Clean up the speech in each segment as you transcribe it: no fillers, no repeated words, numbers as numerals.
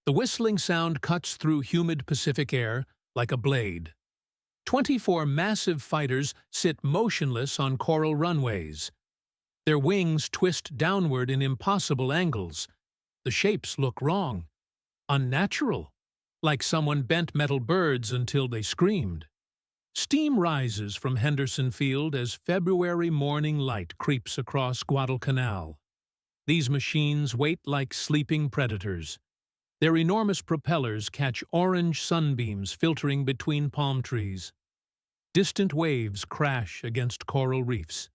The whistling sound cuts through humid Pacific air like a blade. 24 massive fighters sit motionless on coral runways. Their wings twist downward in impossible angles. The shapes look wrong, unnatural, like someone bent metal birds until they screamed. Steam rises from Henderson Field as February morning light creeps across Guadalcanal. These machines wait like sleeping predators. Their enormous propellers catch orange sunbeams filtering between palm trees. Distant waves crash against coral reefs.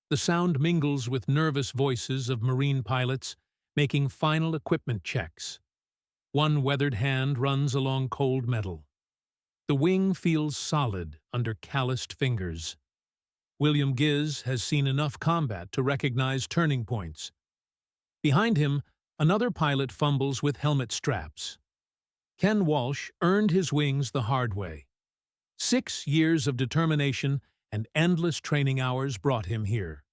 The sound mingles with nervous voices of marine pilots making final equipment checks. One weathered hand runs along cold metal. The wing feels solid under calloused fingers. William Giz has seen enough combat to recognize turning points. Behind him, another pilot fumbles with helmet straps. Ken Walsh earned his wings the hard way. 6 years of determination and endless training hours brought him here.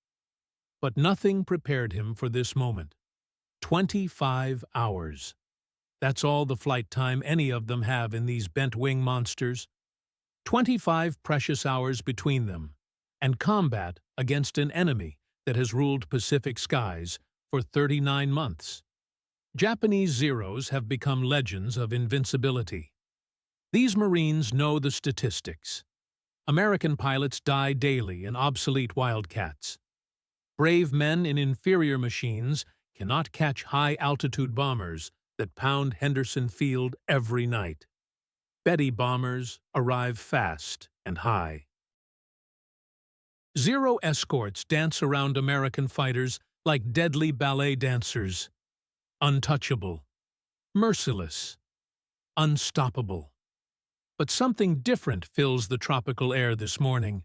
But nothing prepared him for this moment. 25 hours. That's all the flight time any of them have in these bent-wing monsters. 25 precious hours between them, and combat against an enemy that has ruled Pacific skies for 39 months. Japanese Zeros have become legends of invincibility. These Marines know the statistics. American pilots die daily in obsolete Wildcats. Brave men in inferior machines cannot catch high-altitude bombers that pound Henderson Field every night. Betty bombers arrive fast and high. Zero escorts dance around American fighters like deadly ballet dancers. Untouchable, merciless, unstoppable. But something different fills the tropical air this morning.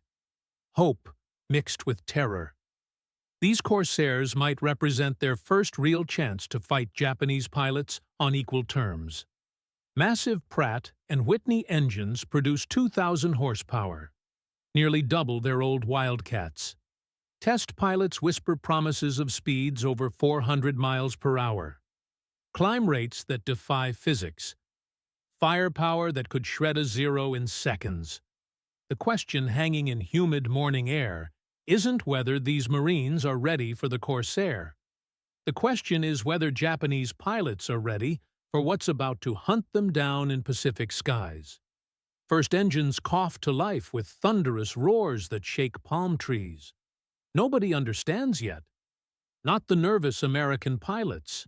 Hope mixed with terror. These Corsairs might represent their first real chance to fight Japanese pilots on equal terms. Massive Pratt and Whitney engines produce 2,000 horsepower, nearly double their old Wildcats. Test pilots whisper promises of speeds over 400 miles per hour. Climb rates that defy physics. Firepower that could shred a Zero in seconds. The question hanging in humid morning air isn't whether these Marines are ready for the Corsair. The question is whether Japanese pilots are ready for what's about to hunt them down in Pacific skies. First engines cough to life with thunderous roars that shake palm trees. Nobody understands yet. Not the nervous American pilots.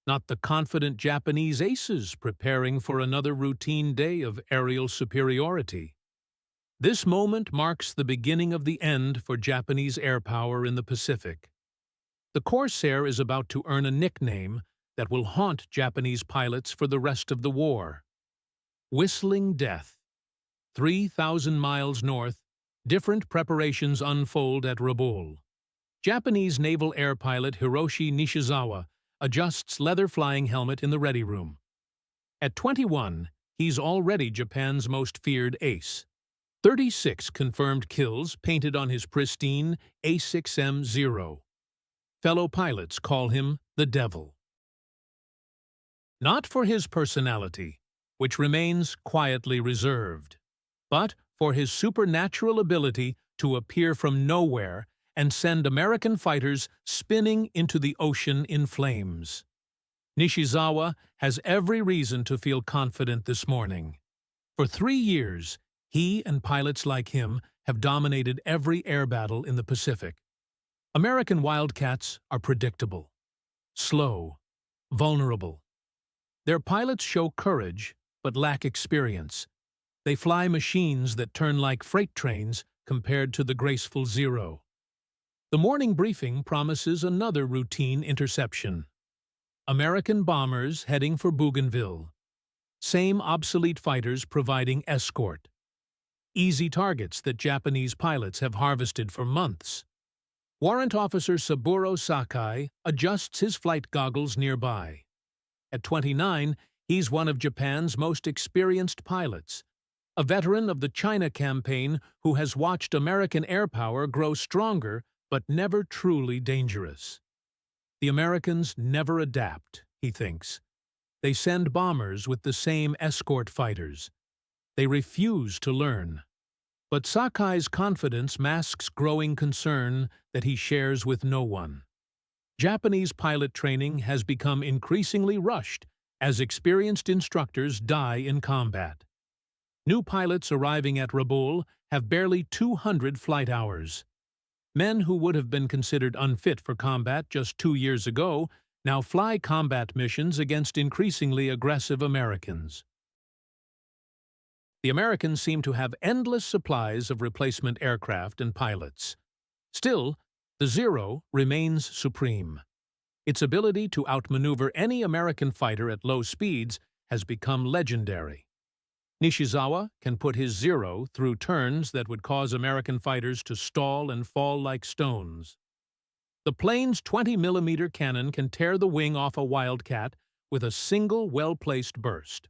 Not the confident Japanese aces preparing for another routine day of aerial superiority. This moment marks the beginning of the end for Japanese air power in the Pacific. The Corsair is about to earn a nickname that will haunt Japanese pilots for the rest of the war. Whistling Death. 3,000 miles north, different preparations unfold at Rabaul. Japanese naval air pilot Hiroshi Nishizawa adjusts leather flying helmet in the ready room. At 21, he's already Japan's most feared ace. 36 confirmed kills painted on his pristine A6M0. Fellow pilots call him the Devil. Not for his personality, which remains quietly reserved, but for his supernatural ability to appear from nowhere and send American fighters spinning into the ocean in flames. Nishizawa has every reason to feel confident this morning. For 3 years, he and pilots like him have dominated every air battle in the Pacific. American Wildcats are predictable, slow, vulnerable. Their pilots show courage but lack experience. They fly machines that turn like freight trains compared to the graceful Zero. The morning briefing promises another routine interception. American bombers heading for Bougainville. Same obsolete fighters providing escort. Easy targets that Japanese pilots have harvested for months. Warrant Officer Saburo Sakai adjusts his flight goggles nearby. At 29, he's one of Japan's most experienced pilots, a veteran of the China campaign who has watched American air power grow stronger but never truly dangerous. The Americans never adapt, he thinks. They send bombers with the same escort fighters. They refuse to learn. But Sakai's confidence masks growing concern that he shares with no one. Japanese pilot training has become increasingly rushed as experienced instructors die in combat. New pilots arriving at Rabaul have barely 200 flight hours. Men who would have been considered unfit for combat just 2 years ago now fly combat missions against increasingly aggressive Americans. The Americans seem to have endless supplies of replacement aircraft and pilots. Still, the Zero remains supreme. Its ability to outmaneuver any American fighter at low speeds has become legendary. Nishizawa can put his Zero through turns that would cause American fighters to stall and fall like stones. The plane's 20mm cannon can tear the wing off a Wildcat with a single well-placed burst.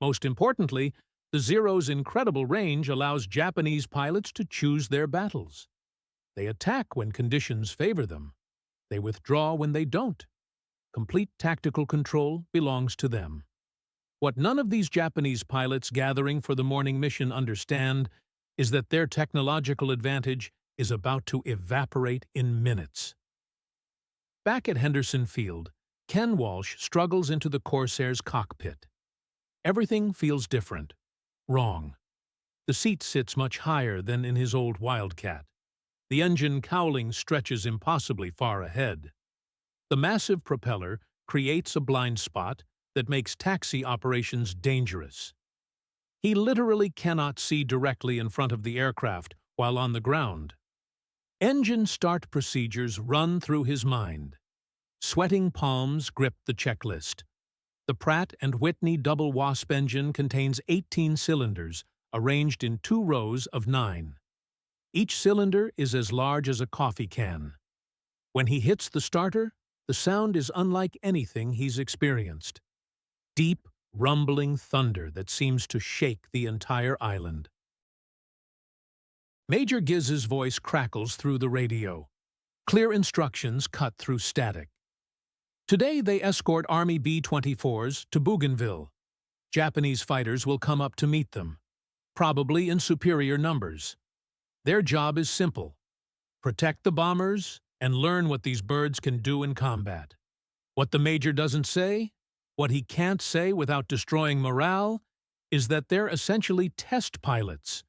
Most importantly, the Zero's incredible range allows Japanese pilots to choose their battles. They attack when conditions favor them. They withdraw when they don't. Complete tactical control belongs to them. What none of these Japanese pilots gathering for the morning mission understand is that their technological advantage is about to evaporate in minutes. Back at Henderson Field, Ken Walsh struggles into the Corsairs' cockpit. Everything feels different. Wrong. The seat sits much higher than in his old Wildcat. The engine cowling stretches impossibly far ahead. The massive propeller creates a blind spot that makes taxi operations dangerous. He literally cannot see directly in front of the aircraft while on the ground. Engine start procedures run through his mind. Sweating palms grip the checklist. The Pratt and Whitney double Wasp engine contains 18 cylinders, arranged in 2 rows of 9. Each cylinder is as large as a coffee can. When he hits the starter, the sound is unlike anything he's experienced. Deep, rumbling thunder that seems to shake the entire island. Major Giz's voice crackles through the radio. Clear instructions cut through static. Today they escort Army B-24s to Bougainville. Japanese fighters will come up to meet them, probably in superior numbers. Their job is simple: protect the bombers and learn what these birds can do in combat. What the Major doesn't say, what he can't say without destroying morale, is that they're essentially test pilots.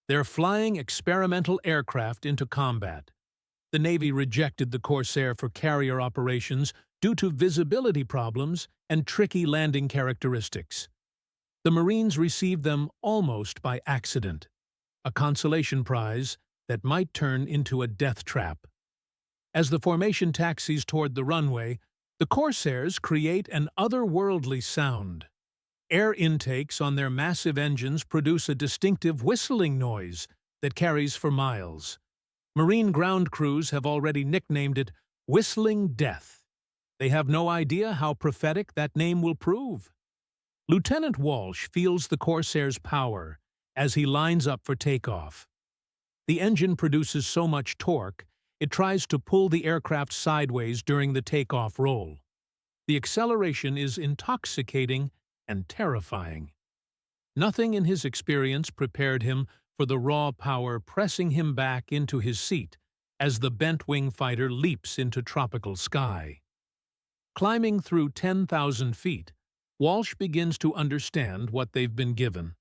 They're flying experimental aircraft into combat. The Navy rejected the Corsair for carrier operations due to visibility problems and tricky landing characteristics. The Marines received them almost by accident, a consolation prize that might turn into a death trap. As the formation taxis toward the runway, the Corsairs create an otherworldly sound. Air intakes on their massive engines produce a distinctive whistling noise that carries for miles. Marine ground crews have already nicknamed it Whistling Death. They have no idea how prophetic that name will prove. Lieutenant Walsh feels the Corsair's power as he lines up for takeoff. The engine produces so much torque, it tries to pull the aircraft sideways during the takeoff roll. The acceleration is intoxicating and terrifying. Nothing in his experience prepared him for the raw power pressing him back into his seat as the bent-wing fighter leaps into tropical sky. Climbing through 10,000 feet, Walsh begins to understand what they've been given.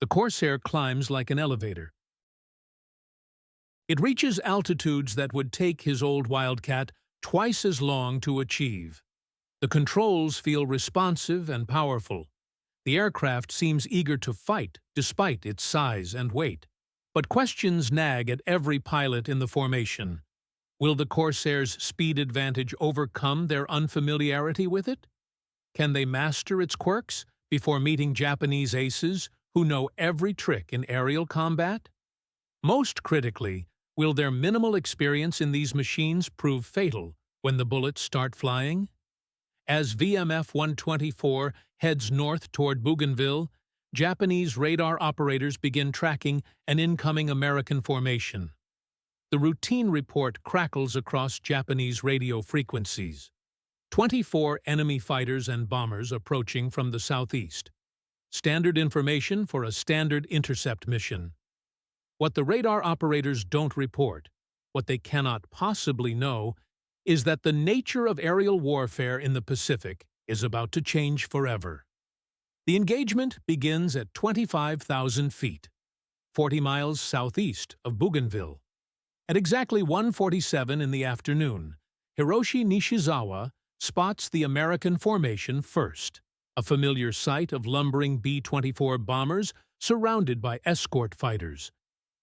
The Corsair climbs like an elevator. It reaches altitudes that would take his old Wildcat twice as long to achieve. The controls feel responsive and powerful. The aircraft seems eager to fight despite its size and weight. But questions nag at every pilot in the formation. Will the Corsair's speed advantage overcome their unfamiliarity with it? Can they master its quirks before meeting Japanese aces who know every trick in aerial combat? Most critically, will their minimal experience in these machines prove fatal when the bullets start flying? As VMF-124 heads north toward Bougainville, Japanese radar operators begin tracking an incoming American formation. The routine report crackles across Japanese radio frequencies. 24 enemy fighters and bombers approaching from the southeast. Standard information for a standard intercept mission. What the radar operators don't report, what they cannot possibly know, is that the nature of aerial warfare in the Pacific is about to change forever. The engagement begins at 25,000 feet, 40 miles southeast of Bougainville. At exactly 1:47 in the afternoon, Hiroshi Nishizawa spots the American formation first, a familiar sight of lumbering B-24 bombers surrounded by escort fighters.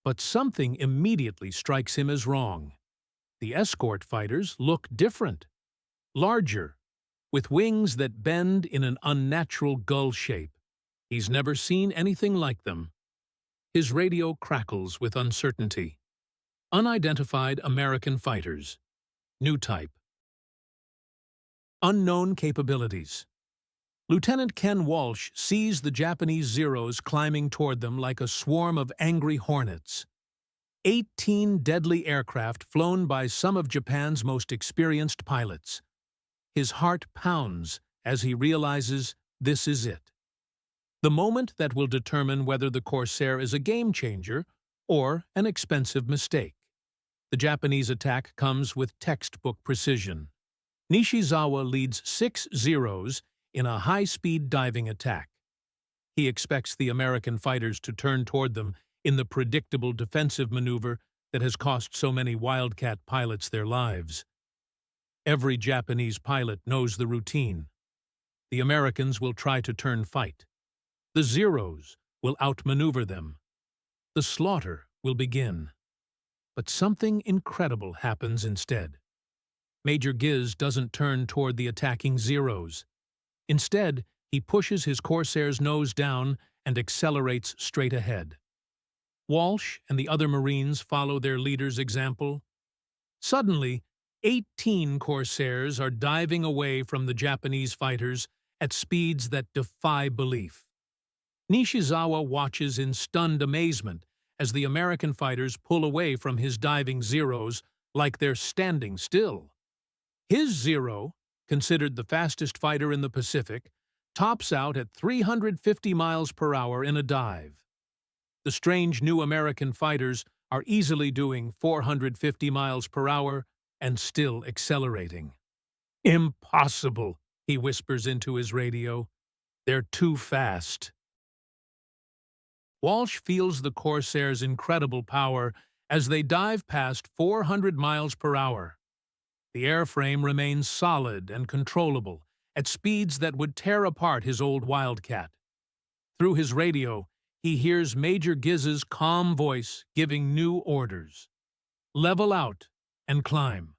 But something immediately strikes him as wrong. The escort fighters look different, larger, with wings that bend in an unnatural gull shape. He's never seen anything like them. His radio crackles with uncertainty. Unidentified American fighters. New type. Unknown capabilities. Lieutenant Ken Walsh sees the Japanese Zeros climbing toward them like a swarm of angry hornets. 18 deadly aircraft flown by some of Japan's most experienced pilots. His heart pounds as he realizes this is it. The moment that will determine whether the Corsair is a game-changer or an expensive mistake. The Japanese attack comes with textbook precision. Nishizawa leads 6 Zeros in a high-speed diving attack. He expects the American fighters to turn toward them in the predictable defensive maneuver that has cost so many Wildcat pilots their lives. Every Japanese pilot knows the routine. The Americans will try to turn fight. The Zeros will outmaneuver them. The slaughter will begin. But something incredible happens instead. Major Giz doesn't turn toward the attacking Zeros. Instead, he pushes his Corsair's nose down and accelerates straight ahead. Walsh and the other Marines follow their leader's example. Suddenly, 18 Corsairs are diving away from the Japanese fighters at speeds that defy belief. Nishizawa watches in stunned amazement as the American fighters pull away from his diving Zeros like they're standing still. His Zero, considered the fastest fighter in the Pacific, tops out at 350 miles per hour in a dive. The strange new American fighters are easily doing 450 miles per hour and still accelerating. "Impossible," he whispers into his radio. "They're too fast." Walsh feels the Corsairs' incredible power as they dive past 400 miles per hour. The airframe remains solid and controllable at speeds that would tear apart his old Wildcat. Through his radio, he hears Major Giz's calm voice giving new orders. Level out and climb.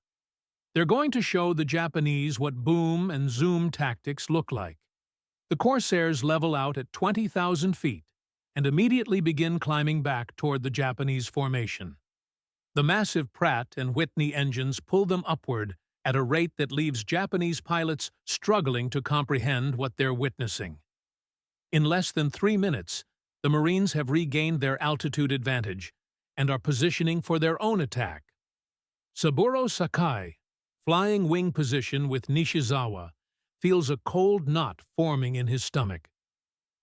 They're going to show the Japanese what boom and zoom tactics look like. The Corsairs level out at 20,000 feet and immediately begin climbing back toward the Japanese formation. The massive Pratt and Whitney engines pull them upward at a rate that leaves Japanese pilots struggling to comprehend what they're witnessing. In less than 3 minutes, the Marines have regained their altitude advantage and are positioning for their own attack. Saburo Sakai, flying wing position with Nishizawa, feels a cold knot forming in his stomach.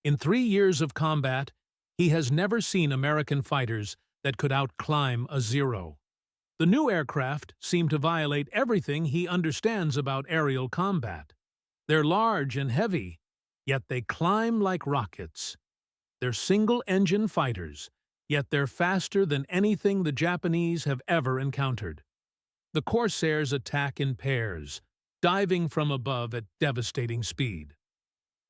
In 3 years of combat, he has never seen American fighters that could outclimb a Zero. The new aircraft seem to violate everything he understands about aerial combat. They're large and heavy, yet they climb like rockets. They're single-engine fighters, yet they're faster than anything the Japanese have ever encountered. The Corsairs attack in pairs, diving from above at devastating speed.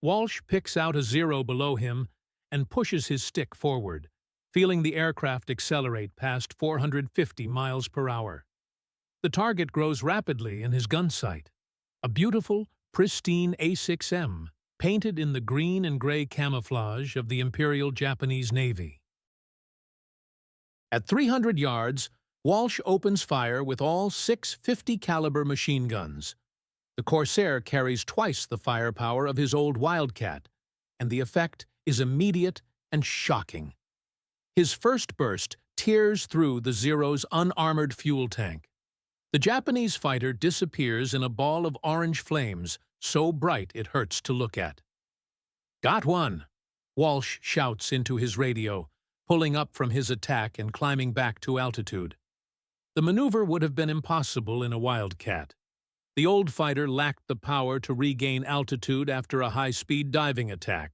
Walsh picks out a Zero below him and pushes his stick forward, feeling the aircraft accelerate past 450 miles per hour. The target grows rapidly in his gun sight. A beautiful, pristine A6M, painted in the green and gray camouflage of the Imperial Japanese Navy. At 300 yards, Walsh opens fire with all 6 50-caliber machine guns. The Corsair carries twice the firepower of his old Wildcat, and the effect is immediate and shocking. His first burst tears through the Zero's unarmored fuel tank. The Japanese fighter disappears in a ball of orange flames, so bright it hurts to look at. "Got one!" Walsh shouts into his radio, pulling up from his attack and climbing back to altitude. The maneuver would have been impossible in a Wildcat. The old fighter lacked the power to regain altitude after a high-speed diving attack.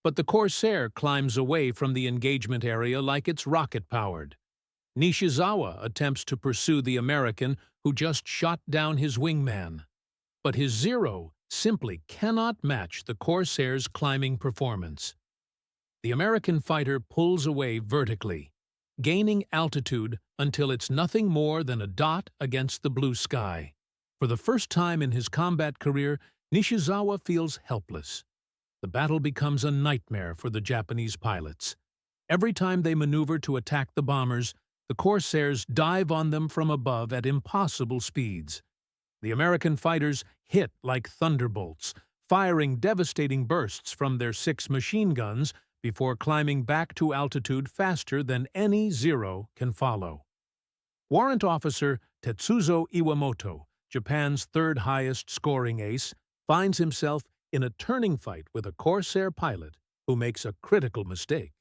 But the Corsair climbs away from the engagement area like it's rocket-powered. Nishizawa attempts to pursue the American who just shot down his wingman. But his Zero simply cannot match the Corsair's climbing performance. The American fighter pulls away vertically, gaining altitude until it's nothing more than a dot against the blue sky. For the first time in his combat career, Nishizawa feels helpless. The battle becomes a nightmare for the Japanese pilots. Every time they maneuver to attack the bombers, the Corsairs dive on them from above at impossible speeds. The American fighters hit like thunderbolts, firing devastating bursts from their 6 machine guns before climbing back to altitude faster than any Zero can follow. Warrant Officer Tetsuzo Iwamoto, Japan's third highest scoring ace, finds himself in a turning fight with a Corsair pilot who makes a critical mistake.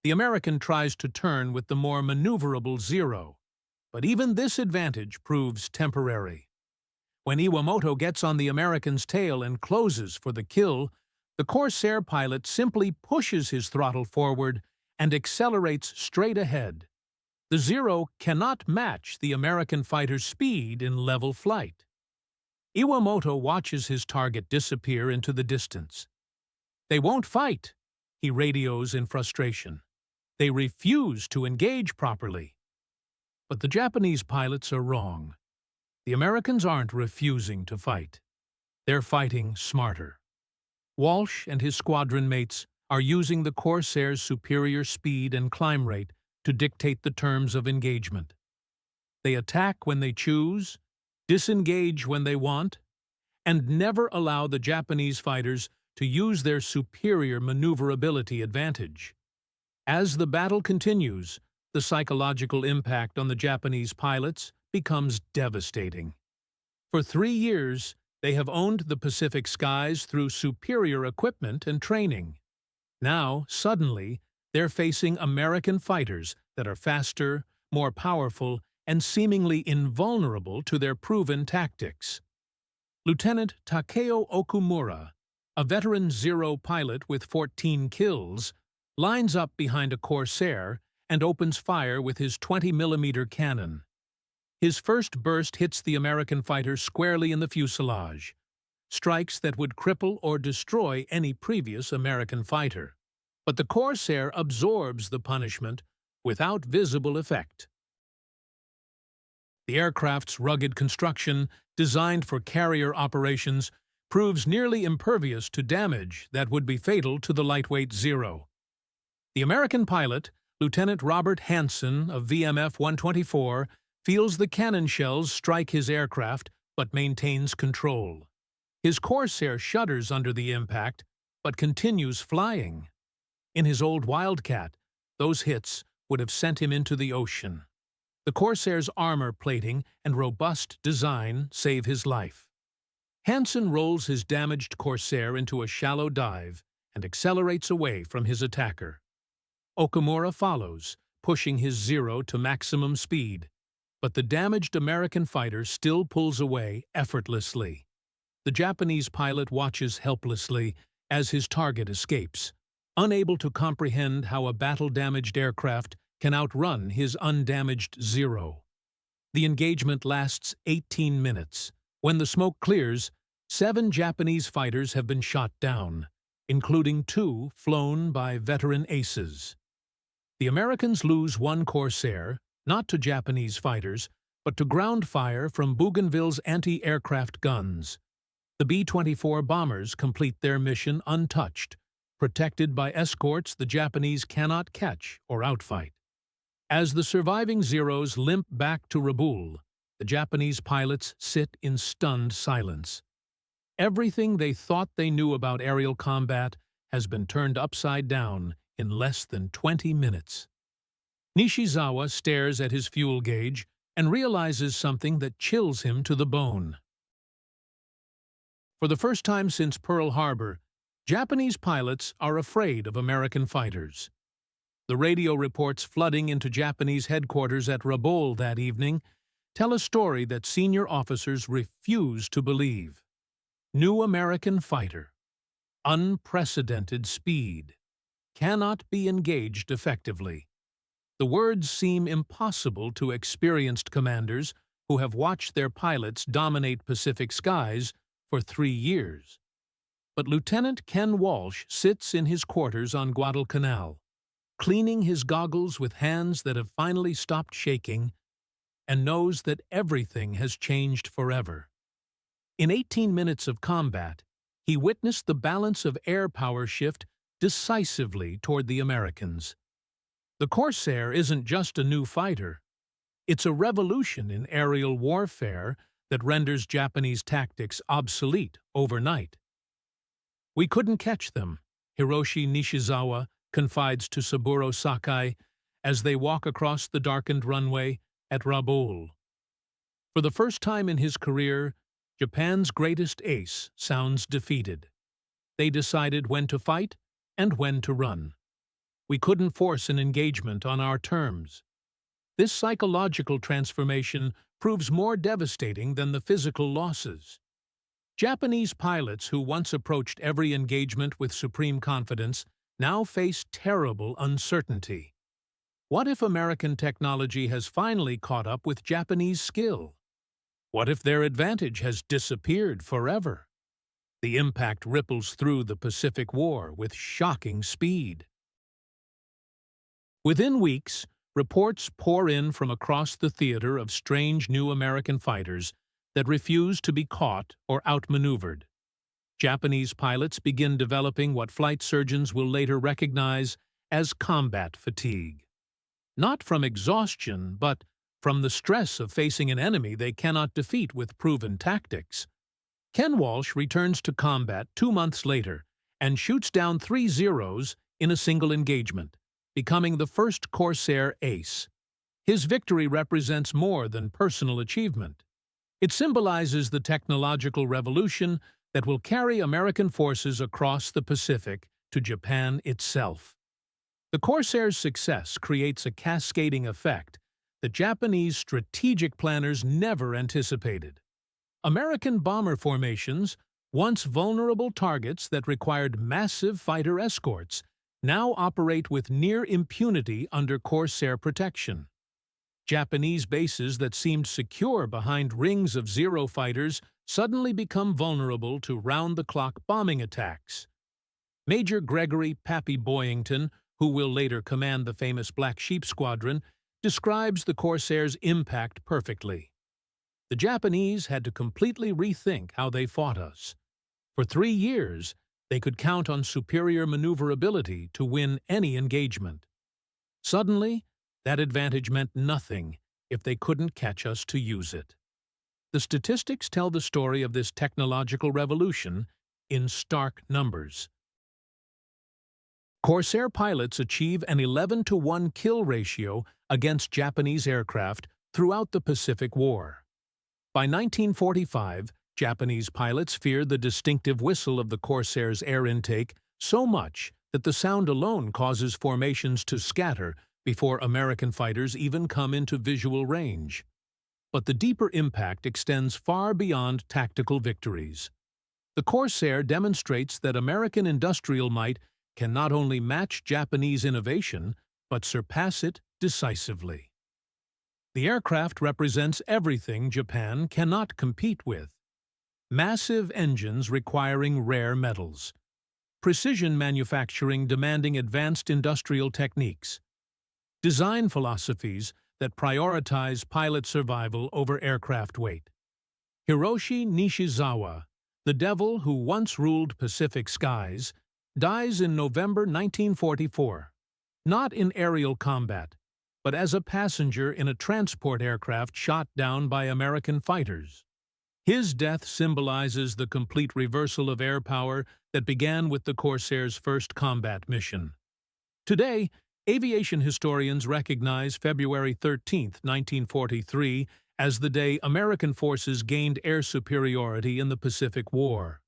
The American tries to turn with the more maneuverable Zero, but even this advantage proves temporary. When Iwamoto gets on the American's tail and closes for the kill, the Corsair pilot simply pushes his throttle forward and accelerates straight ahead. The Zero cannot match the American fighter's speed in level flight. Iwamoto watches his target disappear into the distance. "They won't fight," he radios in frustration. "They refuse to engage properly." But the Japanese pilots are wrong. The Americans aren't refusing to fight. They're fighting smarter. Walsh and his squadron mates are using the Corsair's superior speed and climb rate to dictate the terms of engagement. They attack when they choose, disengage when they want, and never allow the Japanese fighters to use their superior maneuverability advantage. As the battle continues, the psychological impact on the Japanese pilots becomes devastating. For 3 years, they have owned the Pacific skies through superior equipment and training. Now, suddenly, they're facing American fighters that are faster, more powerful, and seemingly invulnerable to their proven tactics. Lieutenant Takeo Okumura, a veteran Zero pilot with 14 kills, lines up behind a Corsair and opens fire with his 20mm cannon. His first burst hits the American fighter squarely in the fuselage, strikes that would cripple or destroy any previous American fighter. But the Corsair absorbs the punishment without visible effect. The aircraft's rugged construction, designed for carrier operations, proves nearly impervious to damage that would be fatal to the lightweight Zero. The American pilot, Lieutenant Robert Hansen of VMF 124, feels the cannon shells strike his aircraft but maintains control. His Corsair shudders under the impact but continues flying. In his old Wildcat, those hits would have sent him into the ocean. The Corsair's armor plating and robust design save his life. Hansen rolls his damaged Corsair into a shallow dive and accelerates away from his attacker. Okumura follows, pushing his Zero to maximum speed, but the damaged American fighter still pulls away effortlessly. The Japanese pilot watches helplessly as his target escapes, unable to comprehend how a battle-damaged aircraft can outrun his undamaged Zero. The engagement lasts 18 minutes. When the smoke clears, 7 Japanese fighters have been shot down, including 2 flown by veteran aces. The Americans lose 1 Corsair, not to Japanese fighters, but to ground fire from Bougainville's anti-aircraft guns. The B-24 bombers complete their mission untouched, protected by escorts the Japanese cannot catch or outfight. As the surviving Zeros limp back to Rabaul, the Japanese pilots sit in stunned silence. Everything they thought they knew about aerial combat has been turned upside down in less than 20 minutes. Nishizawa stares at his fuel gauge, and realizes something that chills him to the bone. For the first time since Pearl Harbor, Japanese pilots are afraid of American fighters. The radio reports flooding into Japanese headquarters at Rabaul that evening tell a story that senior officers refuse to believe. New American fighter. Unprecedented speed. Cannot be engaged effectively. The words seem impossible to experienced commanders who have watched their pilots dominate Pacific skies for 3 years. But Lieutenant Ken Walsh sits in his quarters on Guadalcanal, cleaning his goggles with hands that have finally stopped shaking, and knows that everything has changed forever. In 18 minutes of combat, he witnessed the balance of air power shift decisively toward the Americans. The Corsair isn't just a new fighter. It's a revolution in aerial warfare that renders Japanese tactics obsolete overnight. "We couldn't catch them," Hiroshi Nishizawa confides to Saburo Sakai as they walk across the darkened runway at Rabaul. For the first time in his career, Japan's greatest ace sounds defeated. They decided when to fight and when to run. We couldn't force an engagement on our terms. This psychological transformation proves more devastating than the physical losses. Japanese pilots who once approached every engagement with supreme confidence now face terrible uncertainty. What if American technology has finally caught up with Japanese skill? What if their advantage has disappeared forever? The impact ripples through the Pacific War with shocking speed. Within weeks, reports pour in from across the theater of strange new American fighters that refuse to be caught or outmaneuvered. Japanese pilots begin developing what flight surgeons will later recognize as combat fatigue. Not from exhaustion, but from the stress of facing an enemy they cannot defeat with proven tactics. Ken Walsh returns to combat 2 months later and shoots down 3 Zeros in a single engagement, becoming the first Corsair ace. His victory represents more than personal achievement. It symbolizes the technological revolution that will carry American forces across the Pacific to Japan itself. The Corsair's success creates a cascading effect that Japanese strategic planners never anticipated. American bomber formations, once vulnerable targets that required massive fighter escorts, now operate with near impunity under Corsair protection. Japanese bases that seemed secure behind rings of Zero fighters suddenly become vulnerable to round-the-clock bombing attacks. Major Gregory "Pappy" Boyington, who will later command the famous Black Sheep Squadron, describes the Corsair's impact perfectly. "The Japanese had to completely rethink how they fought us. For 3 years, they could count on superior maneuverability to win any engagement. Suddenly, that advantage meant nothing if they couldn't catch us to use it." The statistics tell the story of this technological revolution in stark numbers. Corsair pilots achieve an 11-to-1 kill ratio against Japanese aircraft throughout the Pacific War. By 1945, Japanese pilots feared the distinctive whistle of the Corsair's air intake so much that the sound alone causes formations to scatter before American fighters even come into visual range. But the deeper impact extends far beyond tactical victories. The Corsair demonstrates that American industrial might can not only match Japanese innovation, but surpass it decisively. The aircraft represents everything Japan cannot compete with. Massive engines requiring rare metals. Precision manufacturing demanding advanced industrial techniques. Design philosophies that prioritize pilot survival over aircraft weight. Hiroshi Nishizawa, the devil who once ruled Pacific skies, dies in November 1944, not in aerial combat, but as a passenger in a transport aircraft shot down by American fighters. His death symbolizes the complete reversal of air power that began with the Corsair's first combat mission. Today, Aviation historians recognize February 13, 1943, as the day American forces gained air superiority in the Pacific War.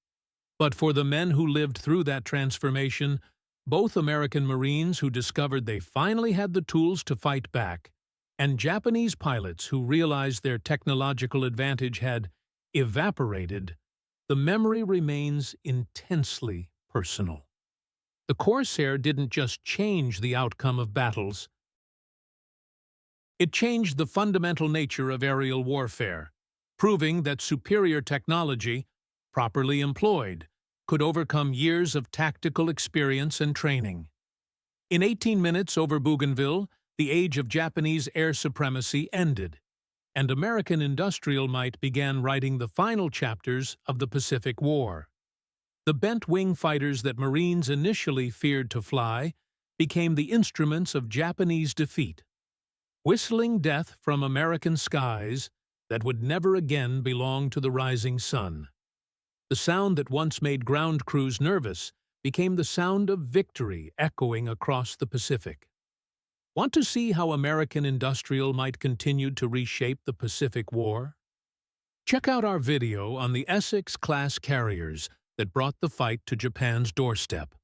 But for the men who lived through that transformation, both American Marines who discovered they finally had the tools to fight back, and Japanese pilots who realized their technological advantage had evaporated, the memory remains intensely personal. The Corsair didn't just change the outcome of battles. It changed the fundamental nature of aerial warfare, proving that superior technology, properly employed, could overcome years of tactical experience and training. In 18 minutes over Bougainville, the age of Japanese air supremacy ended, and American industrial might began writing the final chapters of the Pacific War. The bent-wing fighters that Marines initially feared to fly became the instruments of Japanese defeat, whistling death from American skies that would never again belong to the rising sun. The sound that once made ground crews nervous became the sound of victory echoing across the Pacific. Want to see how American industrial might continue to reshape the Pacific War? Check out our video on the Essex-class carriers that brought the fight to Japan's doorstep.